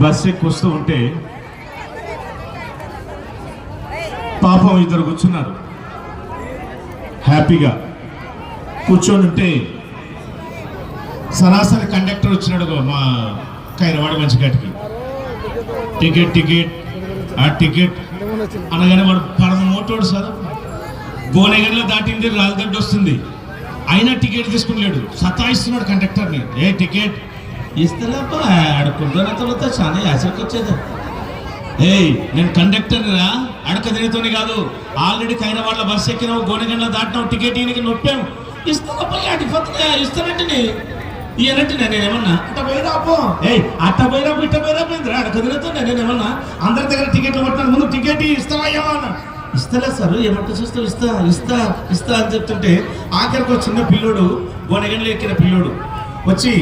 Bus ఎక్కి వస్తూ ఉంటే పాపం ఇద్దరు కూర్చున్నారు. హ్యాపీగా కూర్చొని ఉంటే సరాసరి కండక్టర్ వచ్చినాడు మా కైరవాడ మంచిగాటికి. టికెట్ టికెట్ ఆ టికెట్ అనగానే వాడు పరమ మోటోడు సార్. గోనెగండ్లో దాటింది రాజగడ్డ వస్తుంది, అయినా టికెట్ తీసుకుని సతాయిస్తున్నాడు కండక్టర్ని. ఏ టికెట్ ఇస్తలేపా అడుకుంటున్న తర్వాత చాలా యాసరికి వచ్చేది. ఏయ్ నేను కండక్టర్ని రా, అడక తినేతోని కాదు. ఆల్రెడీ కైన వాళ్ళ బస్సు ఎక్కినావు, గోనెగండ్లో దాటినావు, టికెట్ ఈయనకి నొప్పాము. ఇస్తానప్పా ఇస్తానంటే ఇయనంటే నేనేమన్నా అట్ట పోయిరా అప్పో. ఏయ్ అట్ట పోయిరాపు ఇట్ట పోయిరాపు అడక తినేతున్నా నేనేమన్నా. అందరి దగ్గర టికెట్లు పట్టినాను, ముందు టికెట్ ఇస్తావయ్యా అన్న. ఇస్తలే సార్, ఏమంటే చూస్తావు, ఇస్తా ఇస్తా ఇస్తా అని చెప్తుంటే ఆఖరికి ఒక చిన్న పిల్లోడు, గోనెగండ్లో ఎక్కిన పిల్లోడు వచ్చి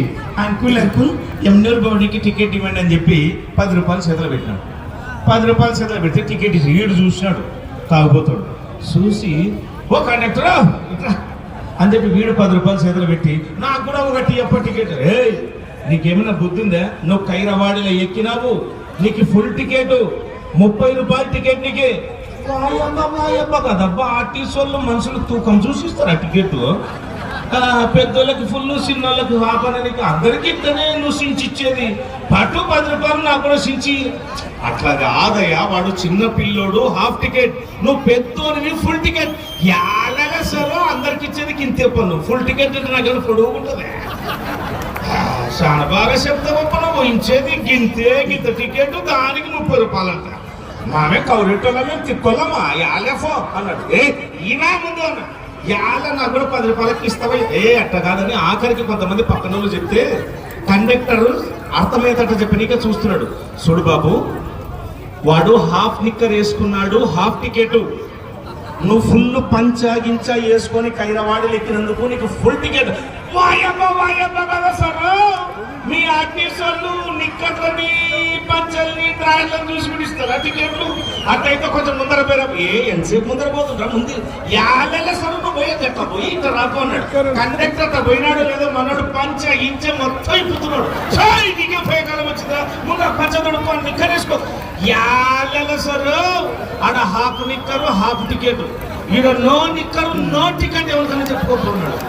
అంకుల్ అంకుల్ ఎమ్నూరు బౌడీకి టికెట్ ఇవ్వండి అని చెప్పి 10 రూపాయలు చేతిలో పెట్టినాడు. 10 రూపాయలు చేతిలో పెడితే టికెట్ ఇచ్చి వీడు చూసినాడు, తాగుపోతాడు. చూసి ఓ కండక్టరా అని చెప్పి వీడు 10 రూపాయలు చేతిలో పెట్టి నాకు కూడా ఒకటి ఎప్ప టికెట్. ఏయ్ నీకేమైనా బుద్ధి ఉందా? నువ్వు కైరవాడిలో ఎక్కినావు, నీకు ఫుల్ టికెట్ 30 రూపాయలు టికెట్ నీకే. కదబ్బా ఆర్టీసీ వాళ్ళు మనుషులు తూకం చూసిస్తారు ఆ టికెట్. పెద్దోళ్ళకి ఫుల్, చిన్నోళ్ళకి హాఫ్ అనేది అందరికి ఇద్దనే నువ్వు సించిచ్చేది. పట్టు 10 రూపాయలు నాకు కూడా సించి. అట్లా కాదయ్యా, వాడు చిన్న పిల్లోడు హాఫ్ టికెట్, నువ్వు పెద్దోనివి ఫుల్ టికెట్. ఎలాగా సరే అందరికి ఇచ్చేది కింతే పన్ను, ఫుల్ టికెట్ అంటే నాకు పొడుగు ఉంటుంది. చాలా బాగా చెప్తావప్ప, నువ్వు ఇచ్చేది గింతే గింత టికెట్, దానికి 30 రూపాయలు అంట. మామే కౌరెట్టోళ్ళ మేము తిక్కోళ్ళమా యాలేఫో అన్నాడు. ఏ ఈనా ముందు అన్న యాల నాకు కూడా 10 రూపాయలకి ఇస్తావా? ఏ అట్ట కాదని ఆఖరికి కొంతమంది పక్కన వాళ్ళు చెప్తే కండక్టర్ అర్థమయ్యేటట్టు చెప్పనీకే చూస్తున్నాడు. చూడు బాబు, వాడు హాఫ్ నిక్కర్ వేసుకున్నాడు, హాఫ్ టికెట్. నువ్వు ఫుల్ పంచాగించా వేసుకొని కైరవాడలు ఎక్కినందుకు నీకు ఫుల్ టికెట్. వాయమ్మ కదా సార్, మీ ఆర్టీసీలు నిక్కర్లని పంచల్ని ట్రాయలను చూసి పిలుస్తారా టికెట్లు? అట్టయితే కొంచెం ముందర పోయిరా. ఎంతసేపు ముందర పోతుంటా? ముందు యాళ్ళ సరు నువ్వు పోయేది ఎట్లా పోయి ఇట్లా రాకు అన్నాడు. కండక్టర్ అట్లా పోయినాడు లేదో మనోడు పంచ ఇంచ మొత్తం ఇప్పుతున్నాడు. నీకే పోయేకాలం వచ్చిందా? ముందు పంచ తొడుకో, నిక్కర్ వేసుకో. యాళ్ళ సరు ఆడ హాఫ్ నిక్కరు హాఫ్ టికెట్, ఈడ నో నిక్కరు నో టికెట్. ఎవరికైనా చెప్పుకోకున్నాడు.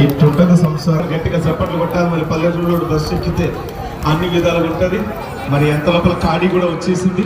ఇట్టుంటది సంసారం. గట్టిగా చప్పట్లు కొట్టాలి. మరి పల్లెటూరు బస్సు ఎక్కితే అన్ని విధాలుగా ఉంటుంది. మరి ఎంత లోపల ఖాళీ కూడా వచ్చేసింది.